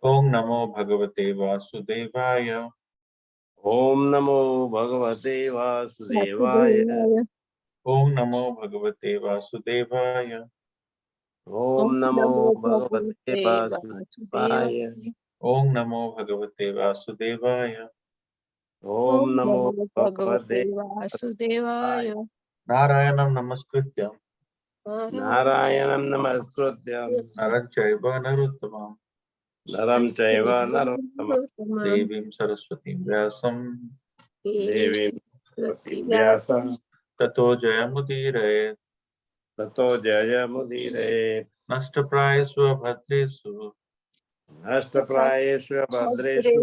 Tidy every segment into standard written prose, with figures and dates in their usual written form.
Om Namo Bhagavate Vasudevaya. Om Namo Bhagavate Vasudevaya. Om Namo Bhagavate Vasudevaya. Om Namo Bhagavate Vasudevaya. Om Namo Bhagavate Vasudevaya. Om Namo Bhagavate Vasudevaya. Narayanam Namaskrityam Narayanam Namaskrityam Naram Chaiva Narottamam Naram Chaiva Narottamam Devim Saraswatim Vyasam Devim Saraswati Vyasam Tato Jayamudire Tato Jayamudire Nashtaprayasva Bhadresu Ashtaprayeshu Bhadreshu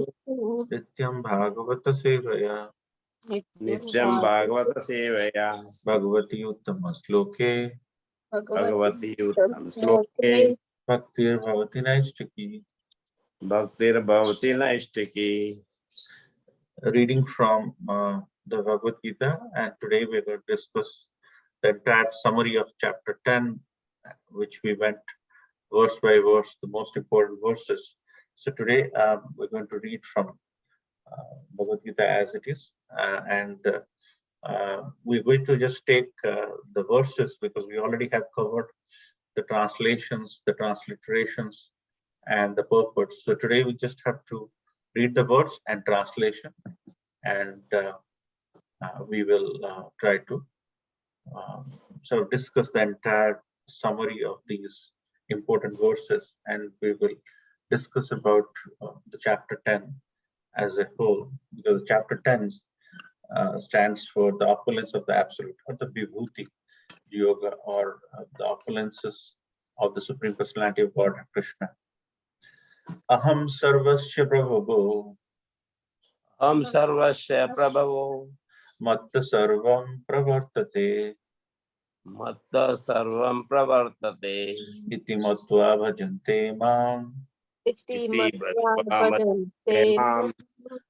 Nityam Bhagavata Sevaya Nityam Bhagavata Sevaya Bhagavati Uttama Sloke Bhagavati Uttam Sloke Bhaktir Bhavati Naistaki. Bhaktir Bhavati Naistaki. Reading from the Bhagavad Gita, and today we're going to discuss the entire summary of chapter 10, which we went verse by verse, the most important verses. So today we're going to read from Bhagavad Gita as it is, and we're going to just take the verses because we already have covered the translations, the transliterations, and the purports. So today we just have to read the words and translation, and we will try to sort of discuss the entire summary of these important verses, and we will discuss about the chapter 10 as a whole, because chapter 10 stands for the opulence of the absolute, or the vibhuti yoga, or the opulences of the Supreme Personality of God, Krishna. Aham sarvasya prabhavo Am Sarvasya Prabhavo matta sarvam pravartate Matta Sarvam Pravartate iti matva bhajante mam Iti Bhajante Mam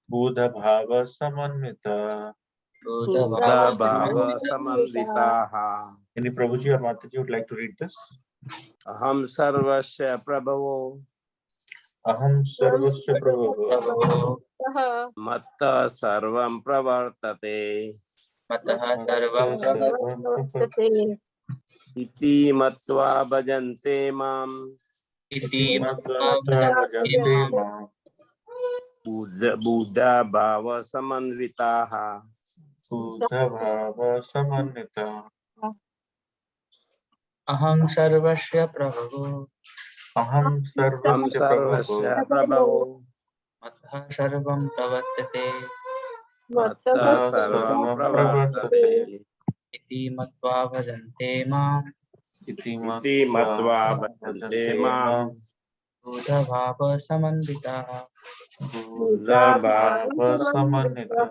Buddha bhava samanvita. Buddha Bhava Samanvitaha. Any Prabhuji or Mataji would like to read this? Aham Sarvasya Prabhavo Aham sarvasya prabhava Matta Sarvam Pravartate Iti Matva Bhajante Mam Buddha Bhava Samanvitaha. Buddha bhava samanvita. Aham sarvasya prabhavo Aham Aham sarvasya Sarvasya prabhavo Prabhavo Matha sarvam pravartate Matta Sarvam Pravartate iti matva bhajante mam Iti Iti Matva Bhajante Mam Buddha bhava samanvitaha. Buddha Bhava samanvita.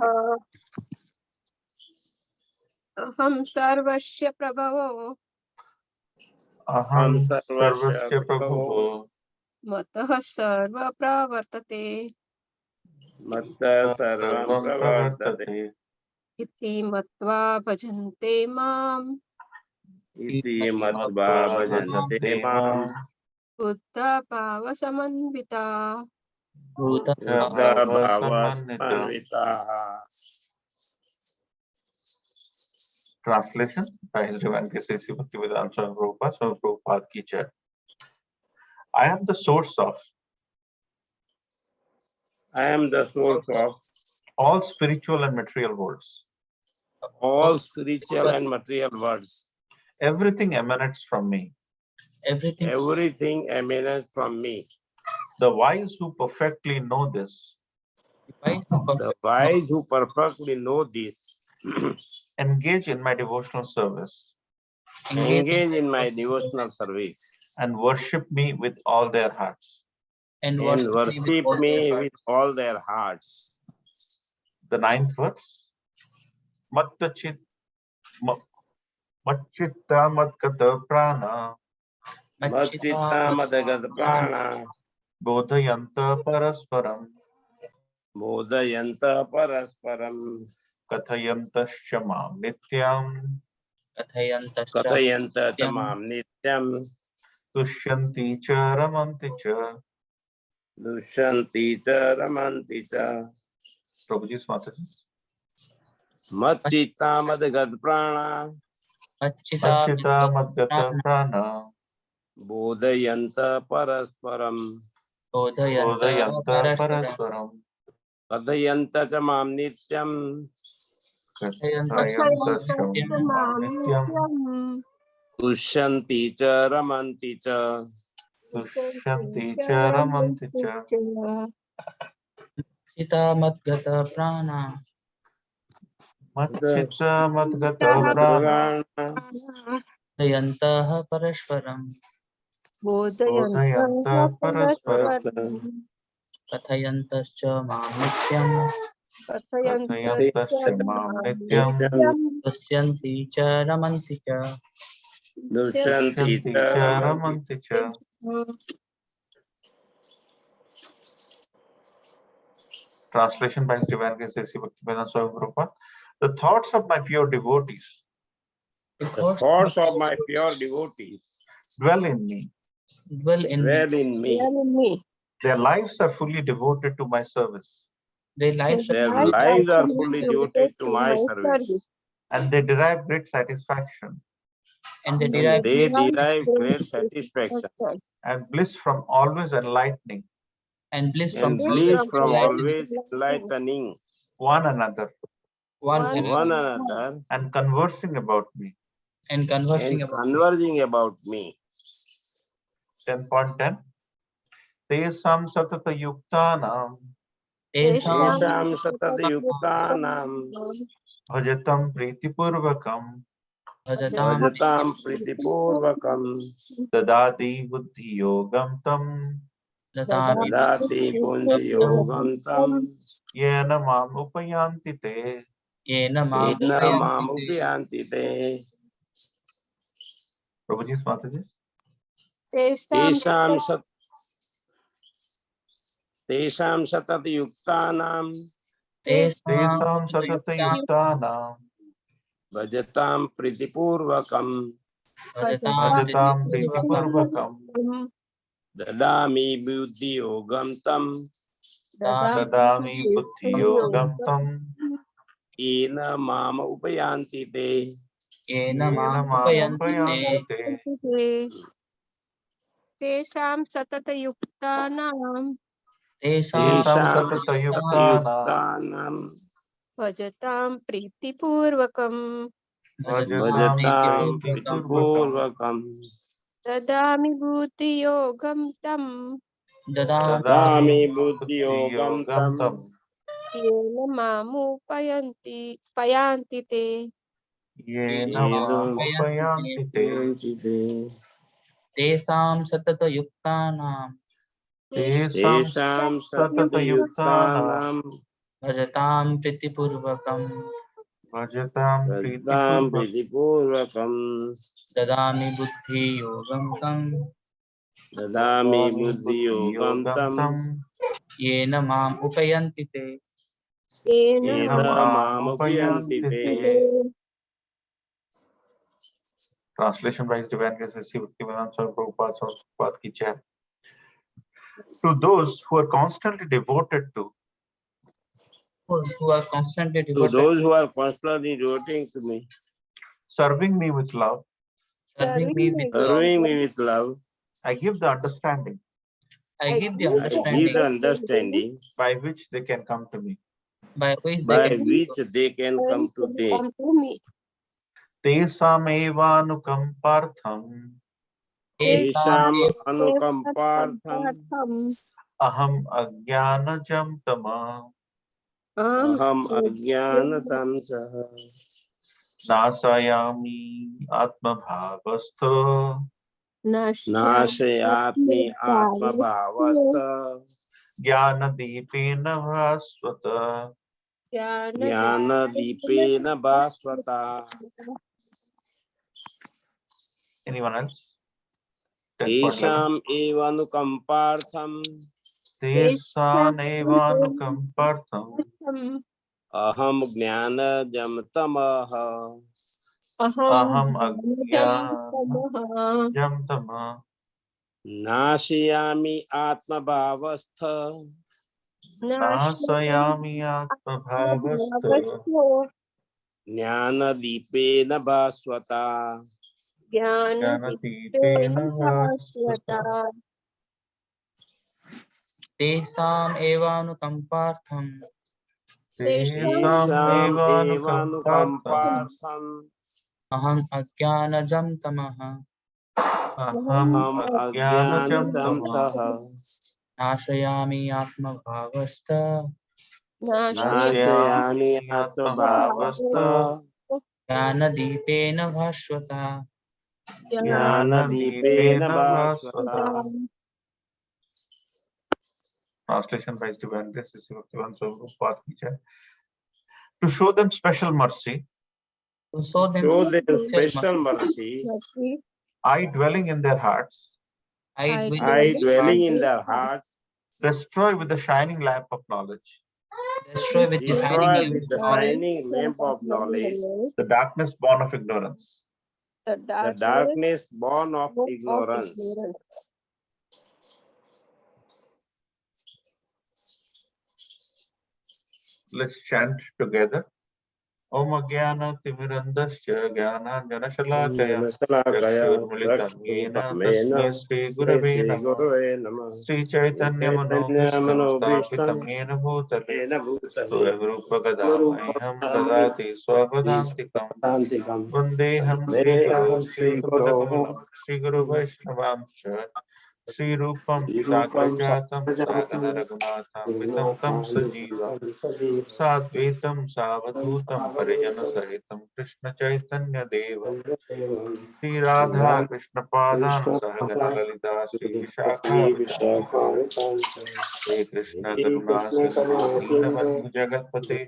Aham sarvasya prabhavo Aham Sarvasya sarvasya Prabhavo prabhavo matah sarva pravartate Matta Sarvam sarvam Pravartate pravartate iti matva bhajante mam Iti Matva matva Bhajante bhajante Mam mam buddha bhava samanvita. Buddha Buddha bhava Bhava samanvita. Samanvitaha. Translation by His Divine Grace A.C. Bhaktivedanta Swami Prabhupada, Swami Prabhupada ki jai. I am the source of I am the source of all spiritual and material worlds. all spiritual and material worlds. Everything emanates from me. Everything emanates from me. The wise who perfectly know this The wise who perfectly know this engage in my devotional service engage in my devotional service and worship me with all their hearts. and and worship worship me with all their hearts. The ninth verse. Mattachit Matchitta Matkata Prana Machitta Madagata Prana Bodhayanta Parasparam Bodhayanta Parasparam Kathayanta Shamam Nityam Katayanta Tamam Nityam Tushyanti Cha Ramanti Cha दुष्यन्ति च रमन्ति च Prabhuji's Mataji. मच्चित्ता मदगतप्राणा अच्छिता Achita Madgata Prana बोधयन्त परस्परं बोधयन्तः Bodhayanta परस्परं Paraswaram कथयन्त च मां नित्यं Kathayanta Shamam Nityam तुष्यन्ति च रमन्ति च Dushanti Charamanti Cha चिता मद्गत प्राणा Machita Madgata Prana बोधयन्तः परस्परं Bodhayanta Paraswaram कथयन्तश्च मां नित्यं Kathayanta Shamam Nityam तुष्यन्ति च रमन्ति च दुष्यन्ति Dushanti च रमन्ति Charamanti Cha. Translation by His Divine Grace A.C. Bhaktivedanta Swami Prabhupada. The thoughts of my pure devotees The thoughts of my pure devotees dwell in me. dwell in me. dwell in me. Their lives are fully devoted to my service, Their lives Their lives are fully devoted to my service, and they derive great satisfaction and they and derive they derive great satisfaction and bliss from always enlightening and bliss from and always bliss from enlightening always enlightening one another one one another another and conversing about me. and conversing and about conversing about me. 10.10 Tesam satata yuktanam Tesam Tesham satadayuktanam bhajatam pritipurvakam bhajatam bhajatam pritipurvakam dadati buddhi yogam tam dadami dadati buddhi yogam tam yena mam upayanti te. yena mam yena upayanti te. mamupayanti te. Prabhuji's Mataji. Tesham satadayuktanam Tesam satata Tesam yuktanam bhajatam pritipurvakam bhajatam pritipurvakam dadami buddhi yogam tam dadami buddhi yogam tam yena mama upayanti te. yena yena mam mam upayanti upayanti te. te. तेषां सततयुक्तानां Tesam Tesam Tesham satata yuktanam yuktanam भजतां प्रीतिपूर्वकं bhajatam bhajatam pritipurvakam pritipurvakam ददामि बुद्धियोगं तं dadami dadami dadami buddhi buddhi yogam yogam tam tam येन पयांति ते yena yena mam mam upayanti upayanti te. te. Tesam satata yuktanam Tesam Tesham satata yuktanam satadayuktanam bhajatam pritipurvakam bhajatam bhajatam pritipurvakam pritipurvakam dadami buddhi yogam tam dadami dadami buddhi buddhi yogam yogam tam tam yena mam upayanti te. Yen yena yena mam mamupayanti upayanti te. te. Translation by His Divine Grace A.C. Bhaktivedanta Swami Prabhupada ki jai. To those who are constantly devoted to, Who are constantly To devoted those who are constantly devoting to me, serving me with love, serving me with love, serving me with love, I give the understanding I give the I give understanding the understanding by which they can come to me. by which they by can which they can come to thee. Tesam evanukampartham Tesham anukampartham aham ajnanajam tama aham ajnanatam saha nasayami atmabhavastha nashayatmi atmabhavastha jnanadipena bhasvata. jnanadipena bhasvata. Anyone else? 10.11 Tesham evanukampartham Tesan evanukampartham aham jnanajam tamaha aham ajnanajam tama नाशयामि आत्मभावस्थ नाशयामि आत्मभावस्थ ज्ञानदीपेन भास्वता। ज्ञानदीपेन भास्वता। तेषाम् एवानुकम्पार्थम् तेषाम् एवानुकम्पार्थम् एवानुकम्पार्थम् अहम् अज्ञानजं तमः अहम् अज्ञानजं तमः अज्ञानचंसः नाशयामि आत्मभावस्थ नाशयामि नाशयामि आत्मभावस्थ आत्मभावस्थ ज्ञानदीपेन भास्वता ज्ञानदीपेन भास्वता। Translation by Divine Grace is Bhaktivedanta Swami Prabhupada ki jai. To show them special mercy, to show them Show them special special mercy, I dwelling in their hearts, I I dwelling in their hearts, destroy with the shining lamp of knowledge destroy with the shining destroy lamp with the of knowledge shining lamp of knowledge the darkness born of ignorance. the darkness born of ignorance. Let's chant together. Om Agyana Timirandasya Jnananjana Shalakaya Chakshurmilitam Yena Tasmai Sri Gurave Namah Sri Chaitanya Manobhishtam Sthapitam Yena Bhutale Swayamrupa Gadamaham Dadati Swapadantikam Vandeham Sri Guru Sri Padakamalam Sri Guru Vaishnavamsha Sri Rupam Sagrajatam Sagana Raghunatham Vitam Tam Sajivam Sadvaitam Savadutam Parijana Sahitam Krishna Chaitanya Devam Sri Radha Krishna Padan Sahagana Lalita Sri Vishakha Vitamtam Sri Krishna Karuna Sindhu Deenabandhu Jagatpate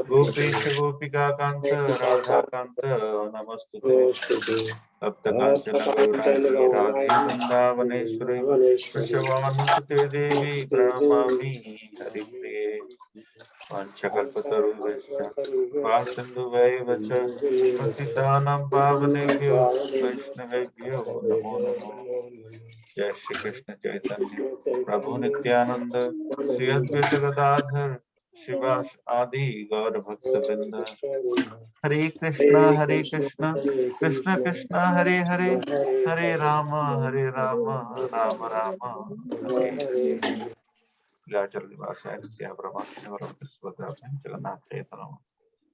Gopesha Gopika Kanta Radha Kanta Namastute Sapta Kanchana Gaurani Radhe Vrindavaneshwari Vrishabhanusute Devi Pranamami Haripriye Vanchakalpataruvescha Vasindhuvaivacha Patitanam Pavanebhyo Vaishnavebhyo Namo Namo Jai Shri Krishna Chaitanya Prabhu Nityananda Sri Advaita Gadadhar Shivash Adi Gaur Bhakta Vrinda Hare Krishna Krishna Krishna Hare Hare Hare Rama Rama Rama Hare Hare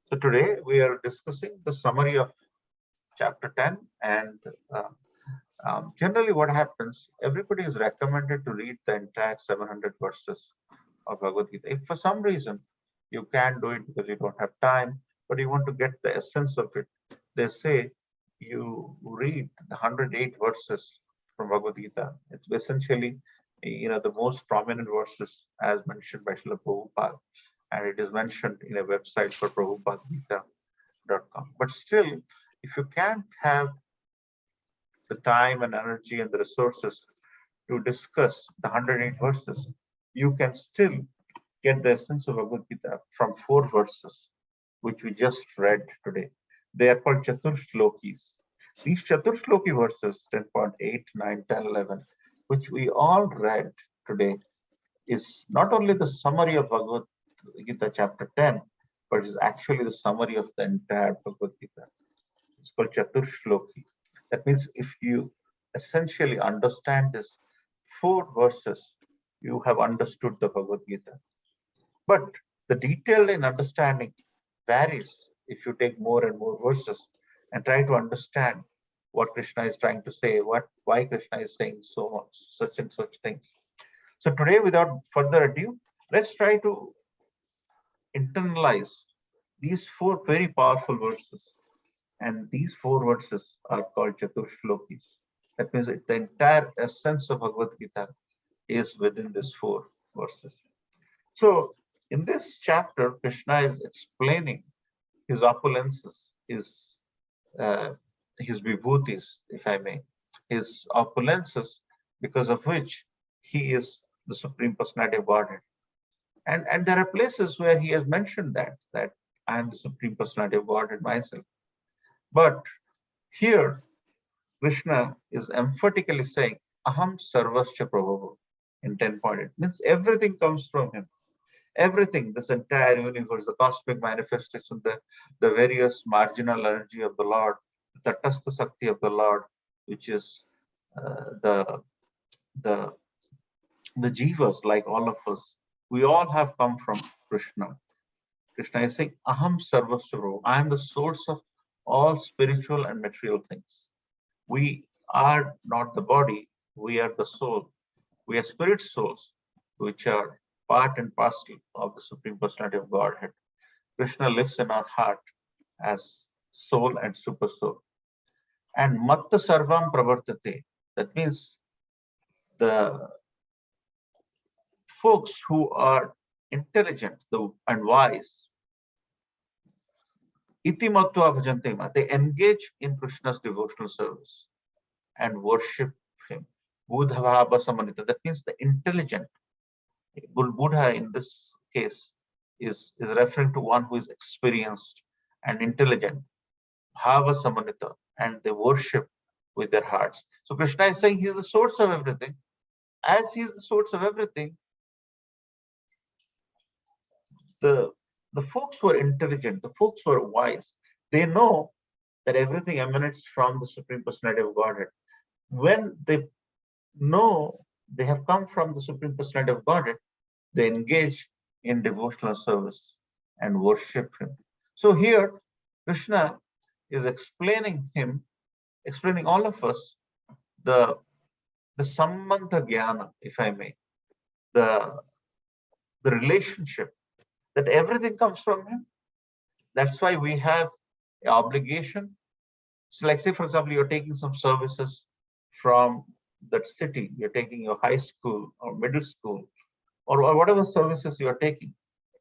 So today we are discussing the summary of chapter 10 and generally what happens, everybody is recommended to read the entire 700 verses of Bhagavad Gita. If for some reason you can't do it because you don't have time, but you want to get the essence of it, they say you read the 108 verses from Bhagavad Gita. It's essentially, the most prominent verses as mentioned by Srila Prabhupada, and it is mentioned in a website for prabhupadgita.com. But still, if you can't have the time and energy and the resources to discuss the 108 verses, you can still get the essence of Bhagavad Gita from 4 verses, which we just read today. They are called Chaturslokis. These Chaturshloki verses, 10.8, 9, 10, 11, which we all read today, is not only the summary of Bhagavad Gita chapter 10, but is actually the summary of the entire Bhagavad Gita. It's called Chaturshloki. That means if you essentially understand this 4 verses, you have understood the Bhagavad Gita. But the detail in understanding varies if you take more and more verses and try to understand what Krishna is trying to say, why Krishna is saying so much, such and such things. So today, without further ado, let's try to internalize these 4 very powerful verses. And these 4 verses are called Chaturshloki. That means the entire essence of Bhagavad Gita is within these 4 verses. So in this chapter, Krishna is explaining his opulences, his vibhutis, if I may, his opulences, because of which he is the Supreme Personality of Godhead. And there are places where he has mentioned that I am the Supreme Personality of Godhead myself. But here, Krishna is emphatically saying, Aham Sarvascha Prabhu in 10 point. It means everything comes from him. Everything, this entire universe, the cosmic manifestation, the various marginal energy of the Lord, the Tatastha Sakti of the Lord, which is the the jivas like all of us, we all have come from Krishna. Krishna is saying, Aham Sarvasva, I am the source of all spiritual and material things. We are not the body, we are the soul. We are spirit souls, which are part and parcel of the Supreme Personality of Godhead. Krishna lives in our heart as soul and super soul. And Matta Sarvam Pravartate, that means the folks who are intelligent and wise, iti matva bhajantema, they engage in Krishna's devotional service and worship him. Buddha samanita, that means the intelligent. Buddha in this case is referring to one who is experienced and intelligent. Bhava samanita, and they worship with their hearts. So Krishna is saying he is the source of everything. As he is the source of everything, the folks who are intelligent, the folks who are wise, they know that everything emanates from the Supreme Personality of Godhead. When they know they have come from the Supreme Personality of Godhead, they engage in devotional service and worship him. So here, Krishna is explaining all of us the sambandha jnana, if I may, the relationship, that everything comes from him. That's why we have an obligation. So like say, for example, you're taking some services from that city, you're taking your high school or middle school, or whatever services you're taking.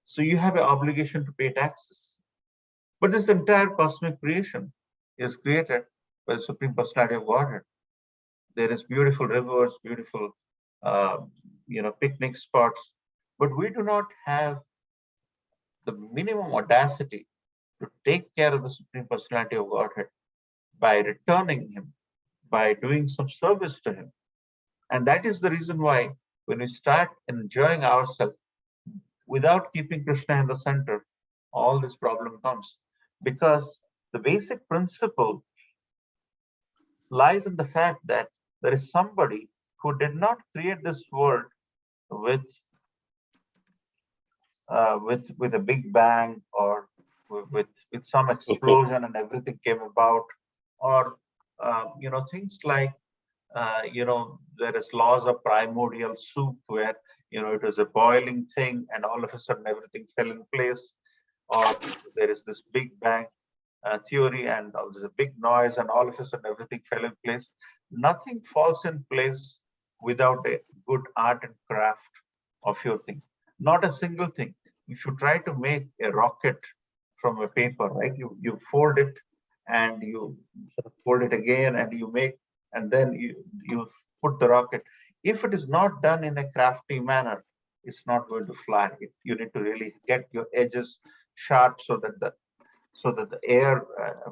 So you have an obligation to pay taxes. But this entire cosmic creation is created by the Supreme Personality of Godhead. There is beautiful rivers, beautiful picnic spots, but we do not have the minimum audacity to take care of the Supreme Personality of Godhead by returning him, by doing some service to him. And that is the reason why when we start enjoying ourselves without keeping Krishna in the center, all this problem comes. Because the basic principle lies in the fact that there is somebody who did not create this world with a big bang, or with some explosion and everything came about, or things like there is laws of primordial soup where it was a boiling thing and all of a sudden everything fell in place, or there is this big bang theory and there's a big noise and all of a sudden everything fell in place. Nothing falls in place without a good art and craft of your thing. Not a single thing. If you try to make a rocket from a paper, right, you fold it and you fold it again and you make, and then you put the rocket. If it is not done in a crafty manner, it's not going to fly. You need to really get your edges sharp so that the air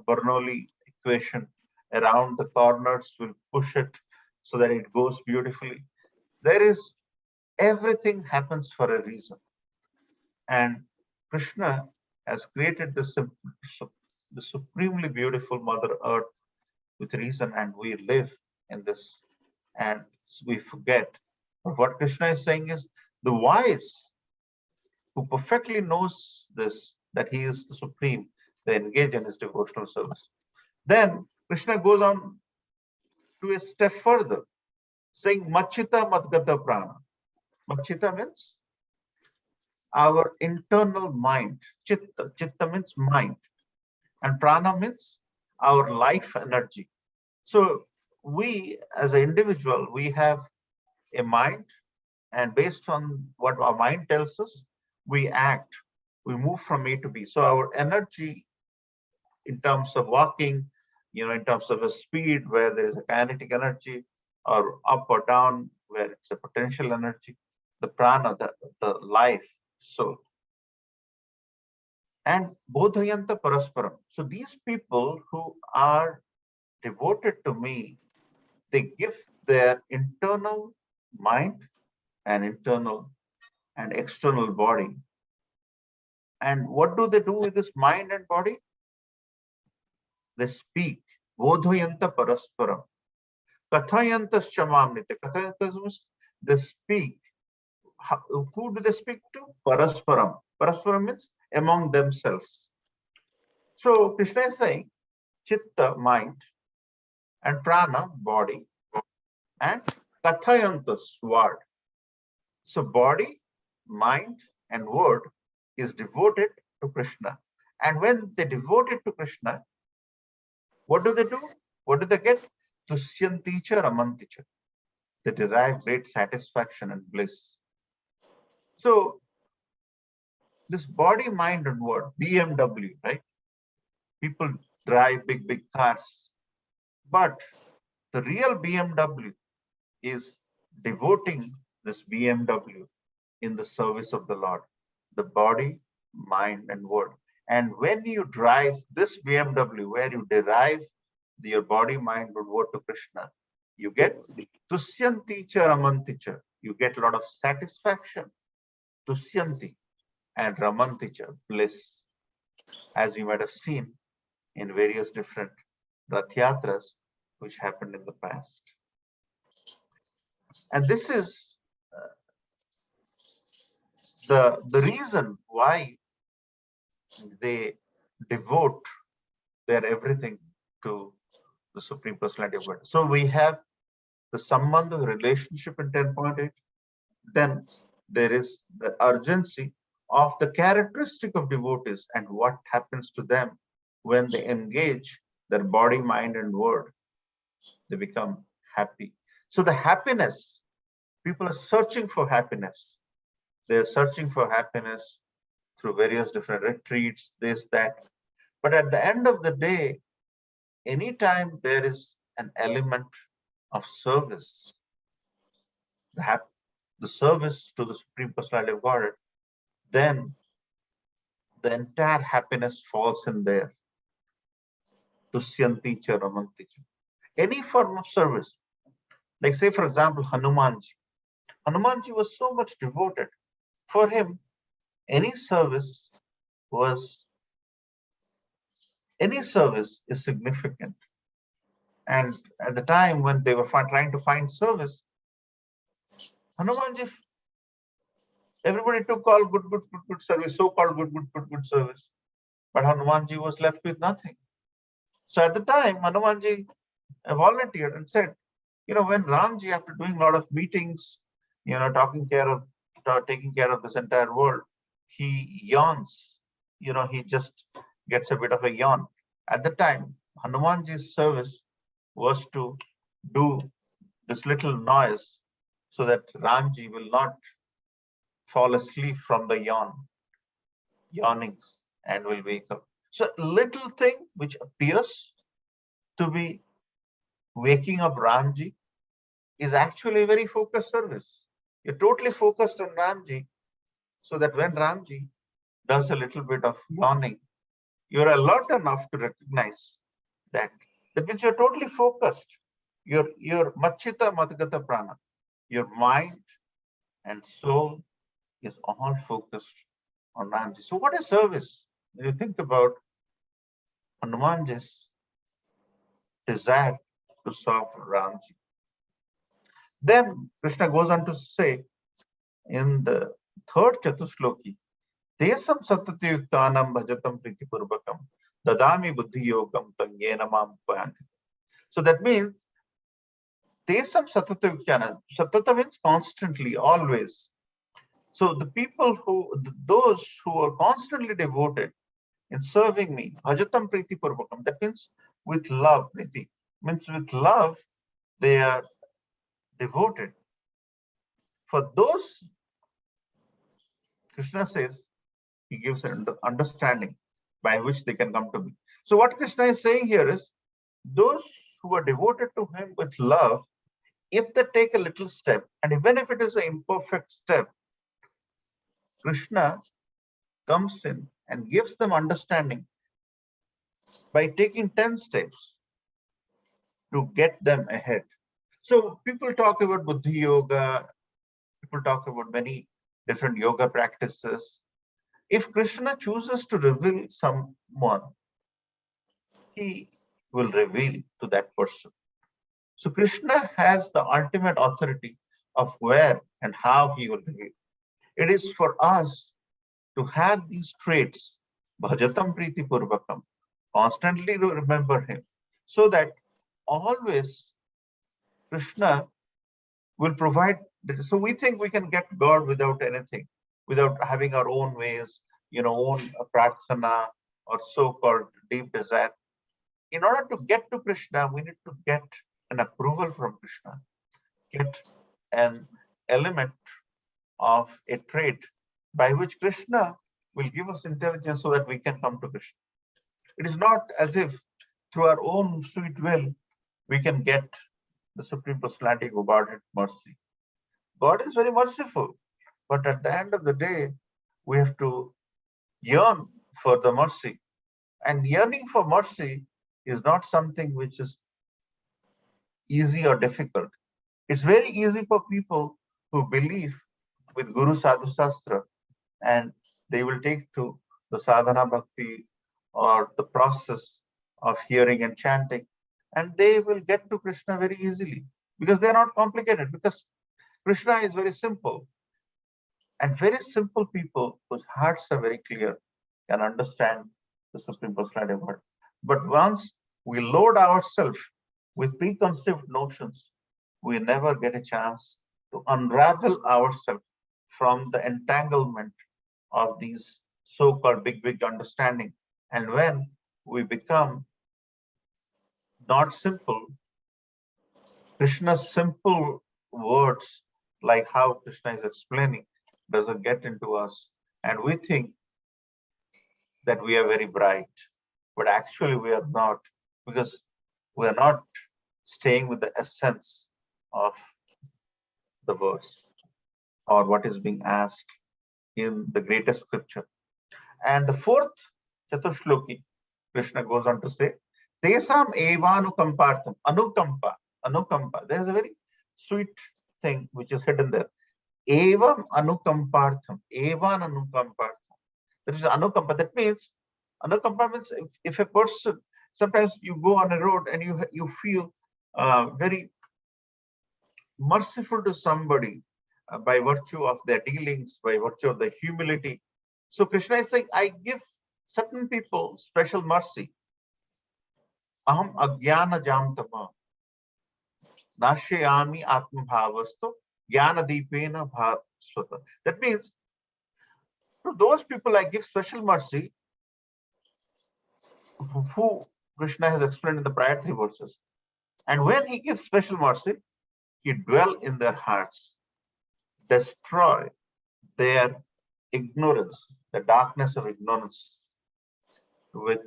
Bernoulli equation around the corners will push it so that it goes beautifully. Everything happens for a reason. And Krishna has created the supremely beautiful Mother Earth with reason, and we live in this and we forget. But what Krishna is saying is the wise who perfectly knows this, that he is the supreme, they engage in his devotional service. Then Krishna goes on to a step further, saying Machita Madgata Prana. Machita means our internal mind. Chitta means mind. And prana means our life energy. So we as an individual, we have a mind, and based on what our mind tells us, we act, we move from A to B. So our energy in terms of walking, in terms of a speed where there is a kinetic energy, or up or down where it's a potential energy, the prana, the life, soul. And bodhayanta parasparam. So these people who are devoted to me, they give their internal mind and internal and external body. And what do they do with this mind and body? They speak. Bodhayanta parasparam. Kathayantas chamamnite. Kathayantas means they speak. Who do they speak to? Parasparam. Parasparam means among themselves. So Krishna is saying chitta, mind, and prana, body, and kathayantas, word. So body, mind, and word is devoted to Krishna. And when they devote it to Krishna, what do they do? What do they get? Tushyanticha ramanticha. They derive great satisfaction and bliss. So this body, mind, and word, BMW, right? People drive big, big cars. But the real BMW is devoting this BMW in the service of the Lord, the body, mind, and word. And when you drive this BMW, where you derive your body, mind, and word to Krishna, you get Tushyanticha Ramanticha. You get a lot of satisfaction, Tushyanti, and Ramanticha, bliss, as you might have seen in various different Rath Yatras which happened in the past. And this is the reason why they devote their everything to the Supreme Personality of God. So we have the sambandha, the relationship in 10.8. Then there is the urgency of the characteristic of devotees and what happens to them when they engage their body, mind, and word. They become happy. So the happiness, people are searching for happiness. They're searching for happiness through various different retreats, this, that. But at the end of the day, anytime there is an element of service, the service to the Supreme Personality of God, then the entire happiness falls in there. Tushyanticha ramanticha. Any form of service, like say for example, Hanumanji. Hanumanji was so much devoted. For him, any service is significant. And at the time when they were trying to find service, Hanumanji, everybody took all good service, so-called good service. But Hanumanji was left with nothing. So at the time, Hanumanji volunteered and said, when Ramji, after doing a lot of meetings, taking care of this entire world, he yawns, he just gets a bit of a yawn. At the time, Hanumanji's service was to do this little noise so that Ramji will not fall asleep from the yawnings and will wake up. So little thing which appears to be waking up Ramji is actually a very focused service. You're totally focused on Ramji, so that when Ramji does a little bit of yawning, you're alert enough to recognize that. That means you're totally focused. Your machita matagata prana, your mind and soul is all focused on Ramji. So what is service? When you think about Hanumanji's desire to serve Ramji. Then Krishna goes on to say in the third Chatusloki, Desam satati yuktanam bhajatam priti purvakam dadami buddhi yogam tangena mam upayanti. So that means Desam satata yuktanam. Satata means constantly, always. So the people those who are constantly devoted in serving me, bhajatam priti purvakam, that means with love. Priti means with love, they are devoted. For those, Krishna says, he gives an understanding by which they can come to me. So what Krishna is saying here is, those who are devoted to him with love, if they take a little step, and even if it is an imperfect step, Krishna comes in and gives them understanding by taking 10 steps to get them ahead. So people talk about Buddhi Yoga, people talk about many different yoga practices. If Krishna chooses to reveal someone, he will reveal to that person. So Krishna has the ultimate authority of where and how he will reveal. It is for us to have these traits, bhajatam priti purvakam, constantly to remember him, so that always Krishna will provide. So we think we can get God without anything, without having our own ways, own prarthana or so-called deep desire. In order to get to Krishna, we need to get an approval from Krishna, get an element of a trait by which Krishna will give us intelligence so that we can come to Krishna. It is not as if through our own sweet will we can get the Supreme Personality of Godhead mercy. God is very merciful, but at the end of the day, we have to yearn for the mercy. And yearning for mercy is not something which is easy or difficult. It's very easy for people who believe with Guru Sadhu Shastra, and they will take to the sadhana bhakti or the process of hearing and chanting, and they will get to Krishna very easily because they're not complicated, because Krishna is very simple. And very simple people whose hearts are very clear can understand the Supreme Personality of God. But once we load ourselves with preconceived notions, we never get a chance to unravel ourselves from the entanglement of these so-called big understanding. And when we become not simple, Krishna's simple words, like how Krishna is explaining, doesn't get into us. And we think that we are very bright, but actually we are not, because we are not staying with the essence of the verse or what is being asked in the greatest scripture. And the fourth Chatushloki, Krishna goes on to say, Tesam evanukampartham, anukampa. There is a very sweet thing which is hidden there. Evam anukampartham, evan anukampartham. There is anukampa. That means, anukampa means if a person, sometimes you go on a road and you feel very merciful to somebody by virtue of their dealings, by virtue of their humility. So Krishna is saying, I give certain people special mercy. Aham agyana jamtama nashayami atmabhavastu jnana deepena bhaswata. That means to those people I give special mercy, who Krishna has explained in the prior three verses. And when he gives special mercy, he dwells in their hearts, destroy their ignorance, the darkness of ignorance, with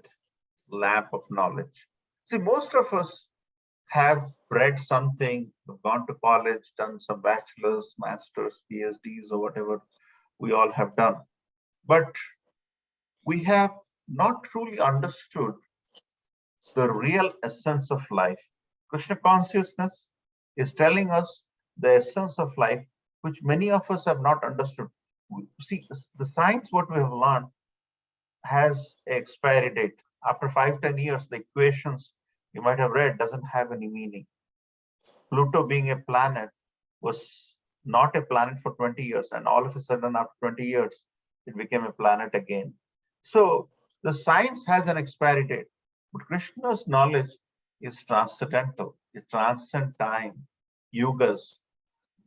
lamp of knowledge. See, most of us have read something, gone to college, done some bachelor's, master's, PhDs, or whatever we all have done. But we have not truly understood the real essence of life. Krishna consciousness is telling us the essence of life, which many of us have not understood. See, the science, what we have learned, has an expiry date. After 5-10 years, the equations you might have read doesn't have any meaning. Pluto, being a planet, was not a planet for 20 years, and all of a sudden after 20 years it became a planet again. So the science has an expiry date, but Krishna's knowledge is transcendental. It transcends time, yugas.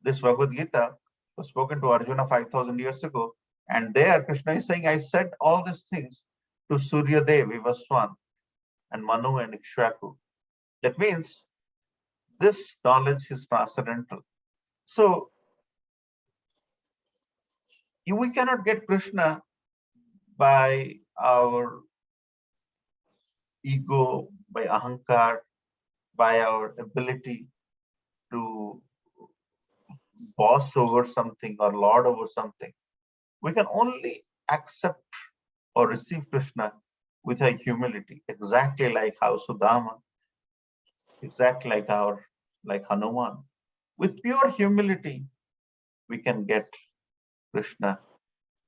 This Bhagavad Gita was spoken to Arjuna 5,000 years ago, and there Krishna is saying, I said all these things to Surya Dev, Vivaswan, and Manu and Ikshvaku. That means this knowledge is transcendental. So we cannot get Krishna by our ego, by ahankar, by our ability to boss over something or lord over something. We can only accept or receive Krishna with a humility, exactly like how Sudama, exactly like our like Hanuman. With pure humility, we can get Krishna.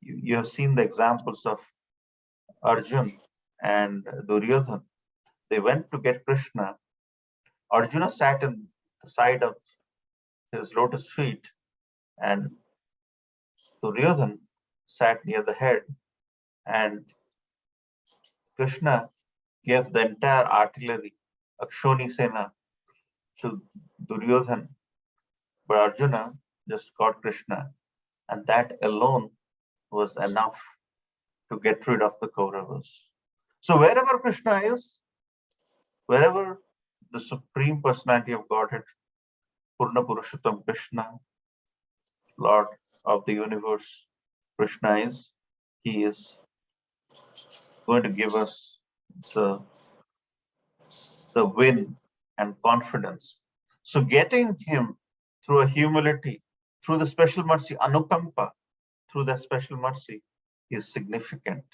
You have seen the examples of Arjun and Duryodhan. They went to get Krishna. Arjuna sat in the side of his lotus feet, and Duryodhan sat near the head, and Krishna gave the entire artillery, Akshoni Sena, to Duryodhan, but Arjuna just got Krishna, and that alone was enough to get rid of the Kauravas. So wherever Krishna is, wherever the Supreme Personality of Godhead, Purna Purushottam Krishna, Lord of the universe, Krishna is, he is going to give us the win and confidence. So getting him through a humility, through the special mercy, Anukampa, through the special mercy is significant.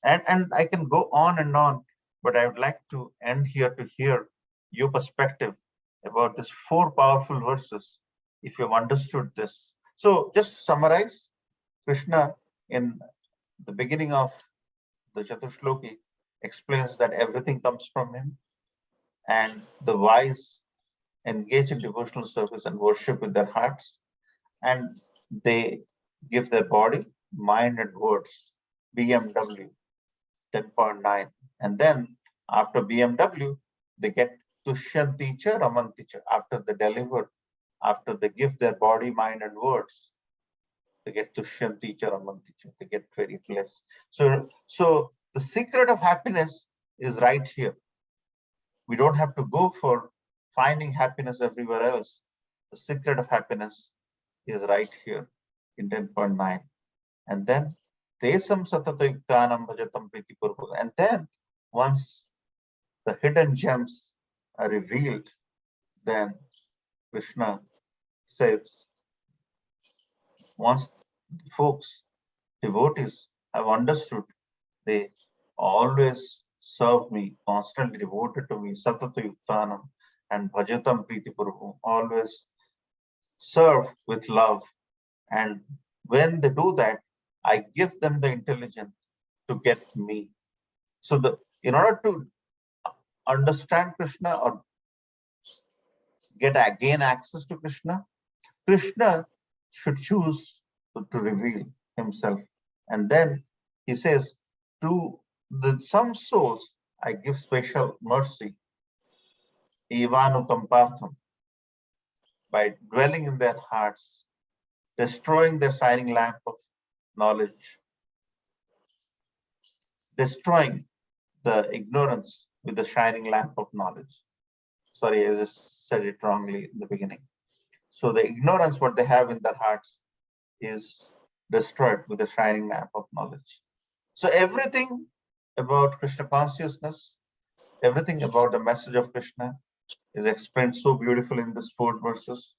And I can go on and on, but I would like to end here to hear your perspective about these 4 powerful verses, if you've understood this. So just to summarize, Krishna in the beginning of the Chatushloki explains that everything comes from him, and the wise engage in devotional service and worship with their hearts, and they give their body, mind, and words, BMW 10.9. And then after BMW, they get Tushyanticha Ramanticha. After they deliver, after they give their body, mind, and words, they get Tushyanticha Ramanticha. They get very blessed. So the secret of happiness is right here. We don't have to go for finding happiness everywhere else. The secret of happiness is right here in 10.9. And then Tesam Satatayuktanam Bhajatam Priti Purva. And then once the hidden gems are revealed, then Krishna says, once folks, devotees have understood, they always serve me, constantly devoted to me, Satatayuktanam and Bhajatam Priti Purva, always serve with love. And when they do that, I give them the intelligence to get me. So in order to understand Krishna or gain access to Krishna, Krishna should choose to reveal himself. And then he says, to some souls, I give special mercy, Evanukampartham, by dwelling in their hearts, destroying their shining lamp of knowledge, destroying the ignorance with the shining lamp of knowledge. Sorry, I just said it wrongly in the beginning. So the ignorance what they have in their hearts is destroyed with the shining lamp of knowledge. So everything about Krishna consciousness, everything about the message of Krishna is explained so beautifully in these 4 verses.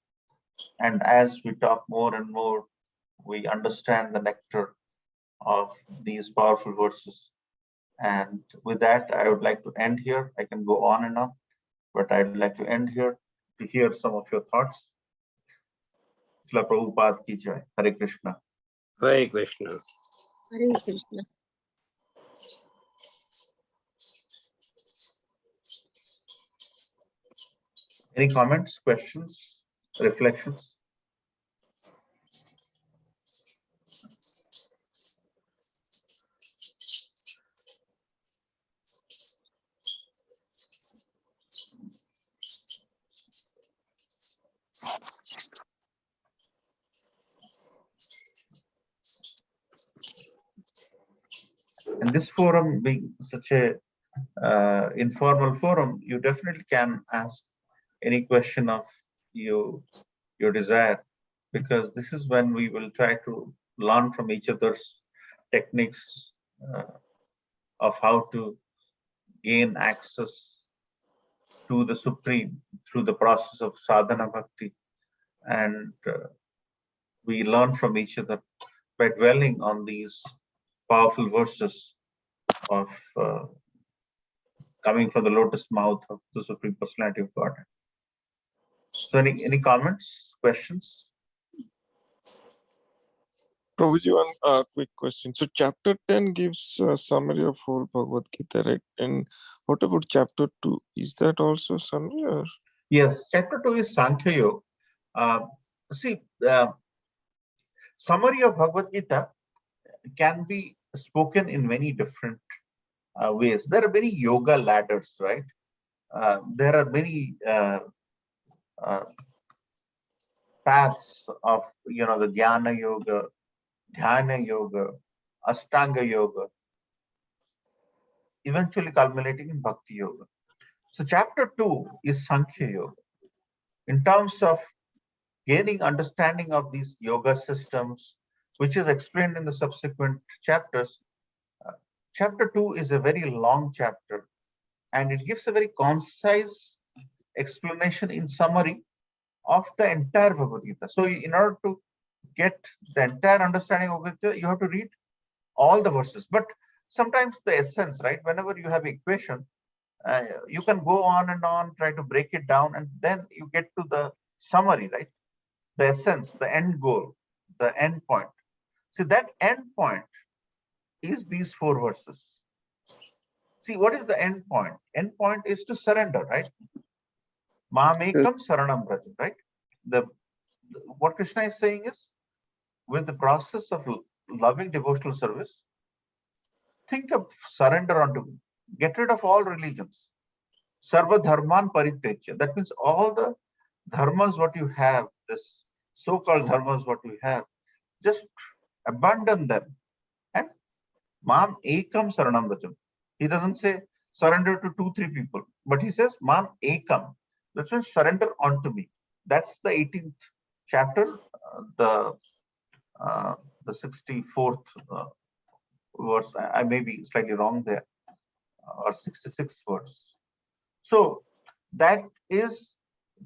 And as we talk more and more, we understand the nectar of these powerful verses. And with that, I would like to end here. I can go on and on, but I'd like to end here to hear some of your thoughts. Srila Prabhupada ki jai. Hare Krishna. Hare Krishna. Hare Krishna. Any comments, questions, reflections? And this forum being such a informal forum, you definitely can ask any question of your desire, because this is when we will try to learn from each other's techniques of how to gain access to the Supreme through the process of sadhana bhakti. And we learn from each other by dwelling on these powerful verses of coming from the lotus mouth of the Supreme Personality of Godhead. So any comments, questions? Prabhuji, one quick question. So chapter 10 gives a summary of whole Bhagavad Gita, right? And what about chapter 2? Is that also summary or? Yes, chapter 2 is Sankhya Yoga. See, summary of Bhagavad Gita can be spoken in many different ways. There are many yoga ladders, right? There are many paths of, the Jnana Yoga, Dhyana Yoga, Ashtanga Yoga, eventually culminating in Bhakti Yoga. So chapter 2 is Sankhya Yoga. In terms of gaining understanding of these yoga systems, which is explained in the subsequent chapters, chapter 2 is a very long chapter, and it gives a very concise explanation in summary of the entire Bhagavad Gita. So in order to get the entire understanding of it, you have to read all the verses. But sometimes the essence, right? Whenever you have equation, you can go on and on, try to break it down, and then you get to the summary, right? The essence, the end goal, the end point. See, that end point is these 4 verses. See, what is the end point? End point is to surrender, right? Mamekam saranam braja, right? What Krishna is saying is, with the process of loving devotional service, think of surrender unto me. Get rid of all religions. Sarva dharman paritechya. That means all the dharmas what you have, this so-called dharmas what you have, just abandon them. And Mam ekam saranam brajam. He doesn't say surrender to 2-3 people, but he says Mam ekam. That means surrender unto me. That's the 18th chapter, the 64th verse. I may be slightly wrong there, or 66th verse. So that is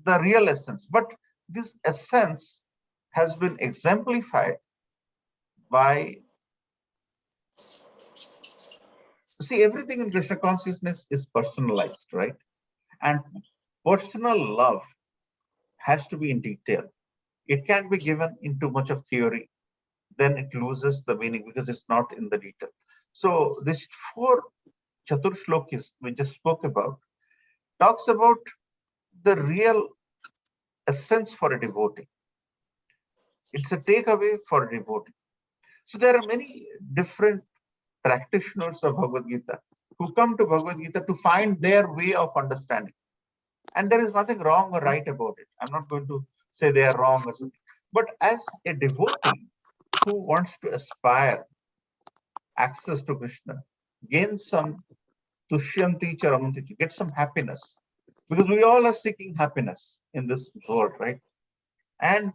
the real essence. But this essence has been exemplified by, see, everything in Krishna consciousness is personalized, right? And personal love has to be in detail. It can't be given in too much of theory. Then it loses the meaning because it's not in the detail. So these 4 Chatur Shlokis we just spoke about talks about the real essence for a devotee. It's a takeaway for a devotee. So there are many different practitioners of Bhagavad Gita who come to Bhagavad Gita to find their way of understanding. And there is nothing wrong or right about it. I'm not going to say they are wrong or something. But as a devotee who wants to aspire access to Krishna, gain some tushyanti charamanti, get some happiness, because we all are seeking happiness in this world, right? And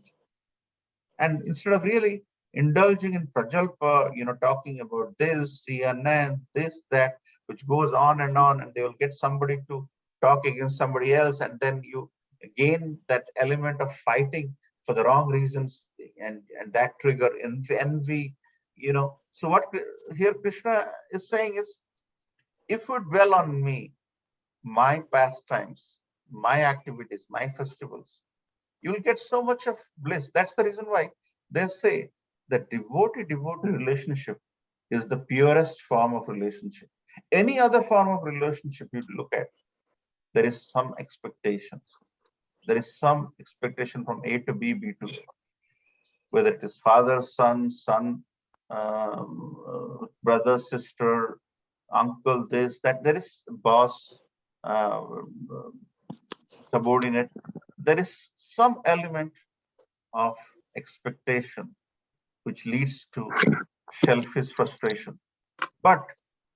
instead of really indulging in prajalpa, talking about this, CNN, this, that, which goes on, and they will get somebody to talk against somebody else, and then you gain that element of fighting for the wrong reasons, and that trigger envy, So what here Krishna is saying is, if you dwell on me, my pastimes, my activities, my festivals, you'll get so much of bliss. That's the reason why they say that devotee-devotee relationship is the purest form of relationship. Any other form of relationship you look at, there is some expectations. There is some expectation from A to B, B to A. Whether it is father, son, brother, sister, uncle, this, that, there is boss, subordinate. There is some element of expectation which leads to selfish frustration. But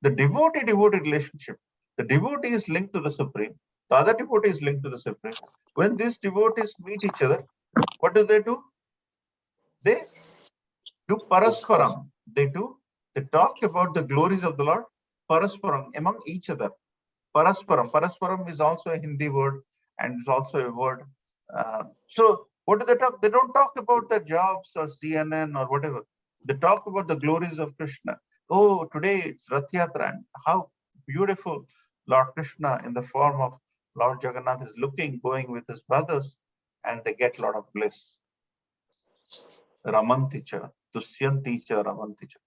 the devotee-devotee relationship, the devotee is linked to the Supreme, the other devotee is linked to the Supreme. When these devotees meet each other, what do? They do parasparam. They talk about the glories of the Lord, parasparam, among each other. Parasparam. Parasparam is also a Hindi word, and it's also a word. So what do they talk? They don't talk about their jobs or CNN or whatever. They talk about the glories of Krishna. Oh, today it's Rath Yatra, and how beautiful Lord Krishna in the form of Lord Jagannath is looking, going with his brothers. and they get a lot of bliss. Ramanticha, Tusyanticha, Ramanticha.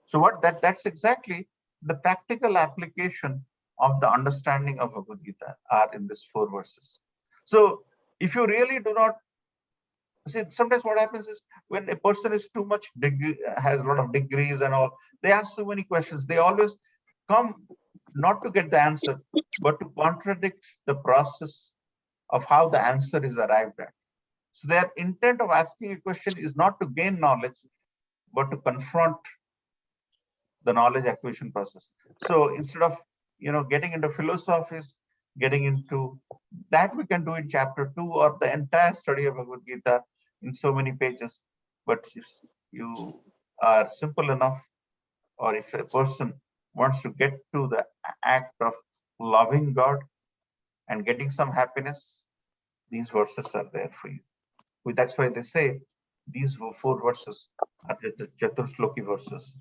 So that's exactly the practical application of the understanding of Bhagavad Gita are in these 4 verses. So if you really do not see, sometimes what happens is when a person is too much has a lot of degrees and all, they ask so many questions. They always come not to get the answer, but to contradict the process of how the answer is arrived at. So their intent of asking a question is not to gain knowledge, but to confront the knowledge acquisition process. So instead of getting into philosophies, getting into that, we can do in chapter 2 or the entire study of Bhagavad Gita in so many pages. But if you are simple enough, or if a person wants to get to the act of loving God and getting some happiness, these verses are there for you. That's why they say these 4 verses are the Chaturshloki verses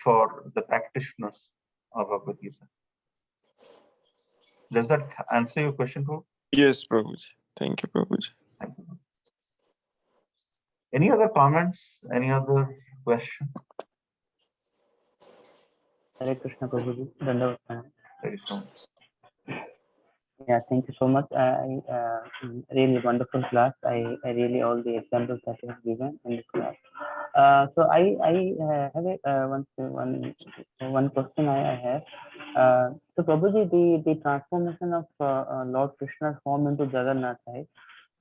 for the practitioners of Bhagavad Gita. Does that answer your question, Prabhu? Yes, Prabhuji. Thank you, Prabhuji. Thank you. Any other comments? Any other question? Hare Krishna Prabhuji. Dandavad Pranam. Very soon. Yeah, thank you so much. Really wonderful class. I really all the examples that you have given in this class. So I have one question I have. So Prabhuji, the transformation of Lord Krishna's form into Jagannath, right?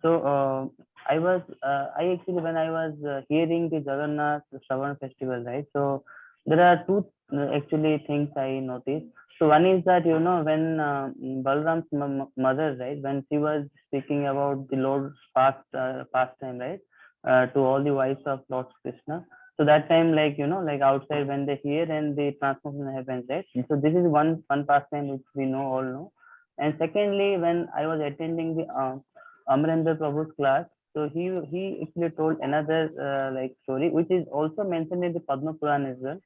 So I actually, when I was hearing the Jagannath Shravan festival, right? So there are 2 actually things I noticed. So one is that when Balram's mother, right, when she was speaking about the Lord's pastime, right, to all the wives of Lord Krishna. So that time, like outside when they hear and the transformation happens, right? So this is one pastime which we all know. And secondly, when I was attending the Amarendra Prabhu's class, so he actually told another story which is also mentioned in the Padma Purana as well.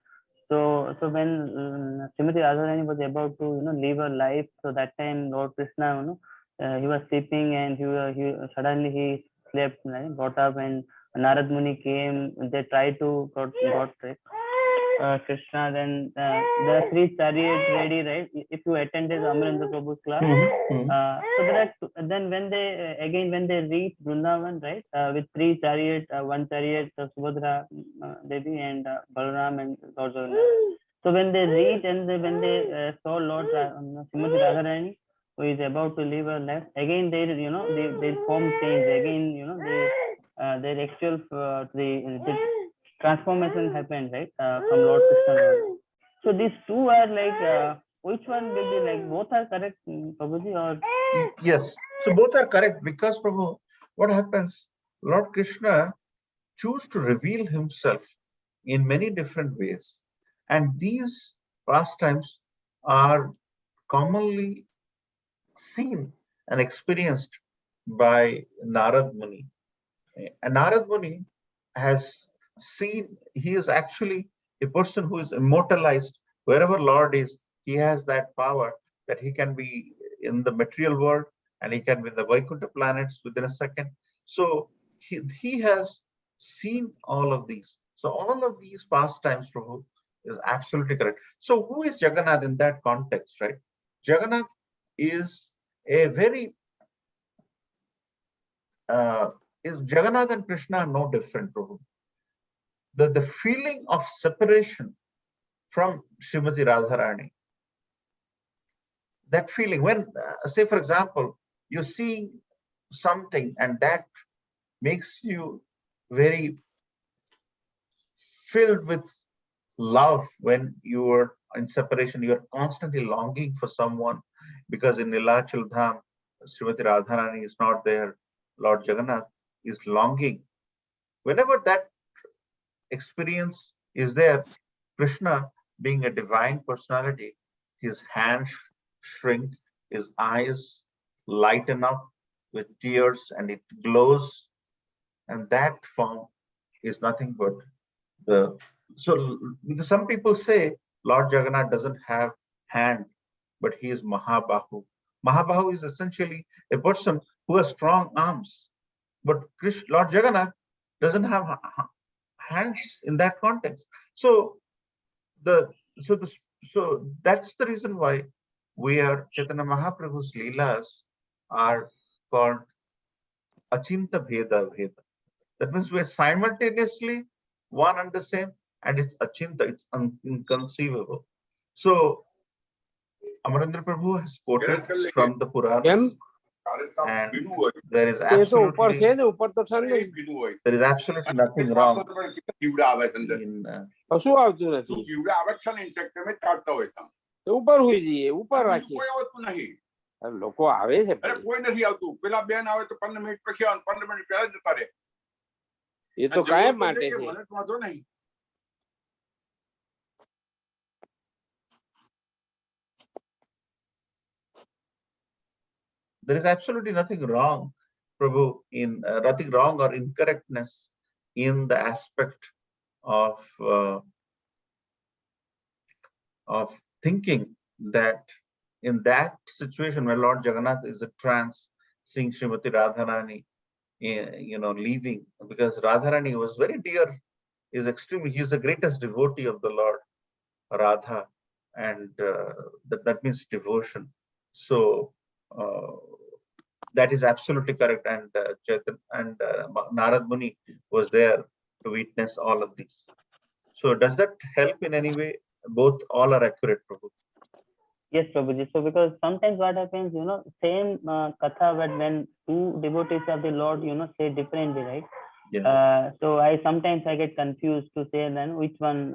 So when Srimati Radharani was about to leave her life, so that time Lord Krishna he was sleeping and he suddenly he slept, right, got up, and Narad Muni came. They tried to got Krishna. Then there are 3 chariots ready, right? If you attended Amarendra Prabhu's class, so there are then when they reach Vrindavan, right, with 3 chariots, 1 chariot Subhadra Devi and Balaram and Lord Jagannath. So when they reach and when they saw Lord Srimati Radharani, who is about to leave her life, again their form change. Again their actual the transformation happened, right, from Lord Krishna. So these 2 are which one will be both are correct, Prabhuji, or? Yes. So both are correct because, Prabhu, what happens? Lord Krishna choose to reveal himself in many different ways. And these pastimes are commonly seen and experienced by Narad Muni. And Narad Muni has seen, he is actually a person who is immortalized. Wherever Lord is, he has that power that he can be in the material world and he can be in the Vaikuntha planets within a second. So he has seen all of these. So all of these pastimes, Prabhu, is absolutely correct. So who is Jagannath in that context, right? Jagannath is a very is Jagannath and Krishna are no different, Prabhu. The feeling of separation from Srimati Radharani, that feeling when, say for example, you see something and that makes you very filled with love when you are in separation, you are constantly longing for someone, because in Nilachal Dham, Srimati Radharani is not there, Lord Jagannath is longing. Whenever that experience is there, Krishna, being a divine personality, his hands shrink, his eyes lighten up with tears and it glows, and that form is nothing but the, so because some people say Lord Jagannath doesn't have hand, but he is Mahabahu. Mahabahu is essentially a person who has strong arms. But Lord Jagannath doesn't have hands in that context. So so that's the reason why Chaitanya Mahaprabhu's Leelas are called Achinta Bheda Bheda. That means we're simultaneously one and the same, and it's Achinta, it's inconceivable. So Amarendra Prabhu has quoted from the Puranas, and there is absolutely nothing wrong in કશું આવતું નથી ઉપર હોઈ જઈએ ઉપર રાખીએ લોકો આવે છે એ તો કાયમ માટે છે there is absolutely nothing wrong, Prabhu, in nothing wrong or incorrectness in the aspect of thinking that in that situation where Lord Jagannath is a trance, seeing Srimati Radharani, leaving, because Radharani was very dear, he's the greatest devotee of the Lord Radha, and that means devotion. So that is absolutely correct, and Narad Muni was there to witness all of this. So does that help in any way? Both, all are accurate, Prabhu. Yes, Prabhuji. So because sometimes what happens, same katha, but when two devotees of the Lord, say differently, right? Yeah. So I sometimes get confused to say then which one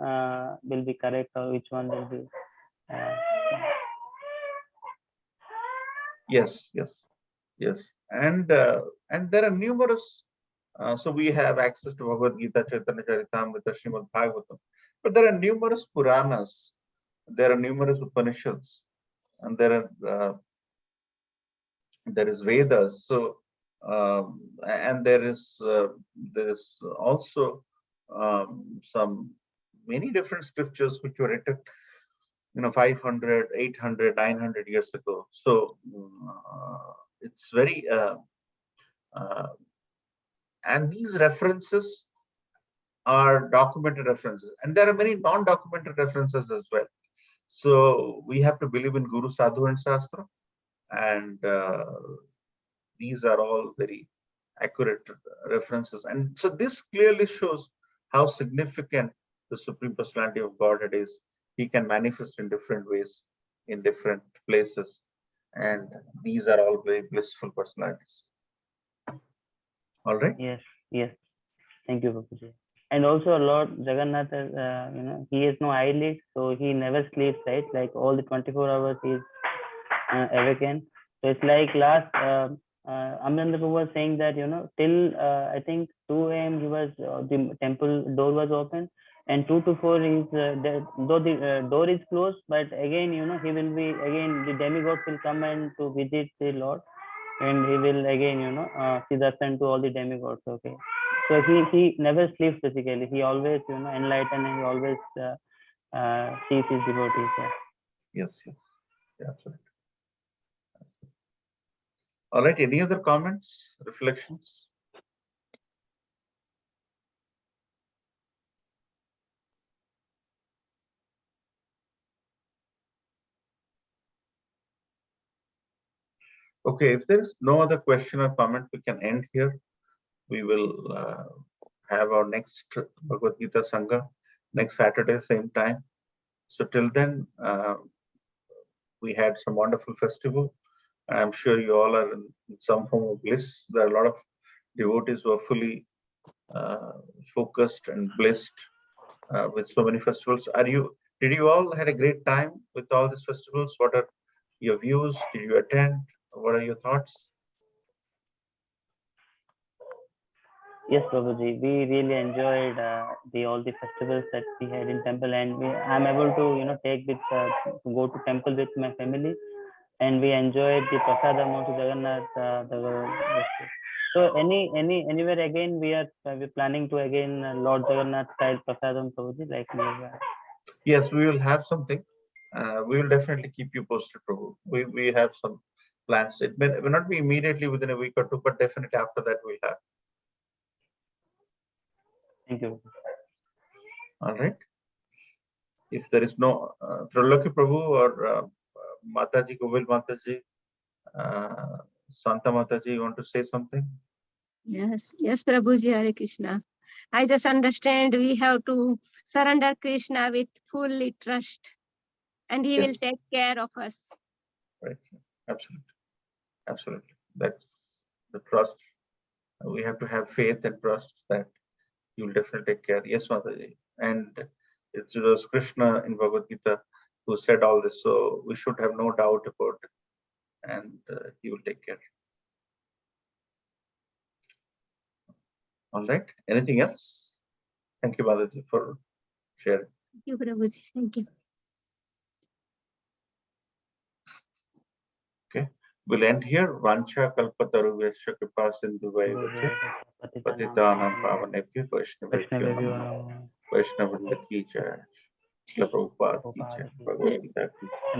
will be correct or which one will be. Yes. And there are numerous. So we have access to Bhagavad Gita, Chaitanya Charitamrita, Srimad Bhagavatam, but there are numerous Puranas, there are numerous Upanishads, and there is Vedas. So and there is also some many different scriptures which were written 500, 800, 900 years ago. So it's very and these references are documented references, and there are many non-documented references as well. So we have to believe in Guru, Sadhu, and Shastra, and these are all very accurate references. And so this clearly shows how significant the Supreme Personality of Godhead is. He can manifest in different ways, in different places, and these are all very blissful personalities. All right. Yes. Thank you, Prabhuji. And also Lord Jagannath, he has no eyelids, so he never sleeps, right? Like all the 24 hours he is awakened. So it's like last Amarendra Prabhu was saying that till I think 2 a.m. he was the temple door was open, and 2 to 4 is though the door is closed, but again he will be again the demigods will come and to visit the Lord, and he will again see the sun to all the demigods. Okay. So he never sleeps basically. He always enlightened, and he always sees his devotees. Yes. Yeah, absolutely. All right. Any other comments, reflections? Okay. If there is no other question or comment, we can end here. We will have our next Bhagavad Gita Sangha next Saturday, same time. So till then, we had some wonderful festival. I'm sure you all are in some form of bliss. There are a lot of devotees who are fully focused and blessed with so many festivals. Did you all had a great time with all these festivals? What are your views? Did you attend? What are your thoughts? Yes, Prabhuji, we really enjoyed all the festivals that we had in temple, and I'm able to go to temple with my family, and we enjoyed the prasadam of Jagannath. So anywhere again we're planning to again Lord Jagannath style prasadam, Prabhuji, like nearby. Yes, we will have something. We will definitely keep you posted, Prabhu. We have some plans. It may not be immediately within a week or two, but definitely after that we'll have. Thank you. All right. If there is no Triloki Prabhu or Mataji, Govil Mataji, Santa Mataji, you want to say something? Yes, yes, Prabhuji, Hare Krishna. I just understand we have to surrender Krishna with fully trust, and he will Yes. take care of us. Right. Absolutely. Absolutely. That's the trust. We have to have faith and trust that he will definitely take care. Yes, Mataji. And it was Krishna in Bhagavad Gita who said all this, so we should have no doubt about it. And he will take care. All right. Anything else? Thank you, Mataji, for sharing. Thank you, Prabhuji. Thank you. Okay. We'll end here. Vancha kalpataru vesha kripa sindhu vaivacha patitanam pavanebhyo vaishnavebhyo namo Vaishnavrinda ki jai. Shila Prabhupada ki jai. Bhagavad Gita ki jai.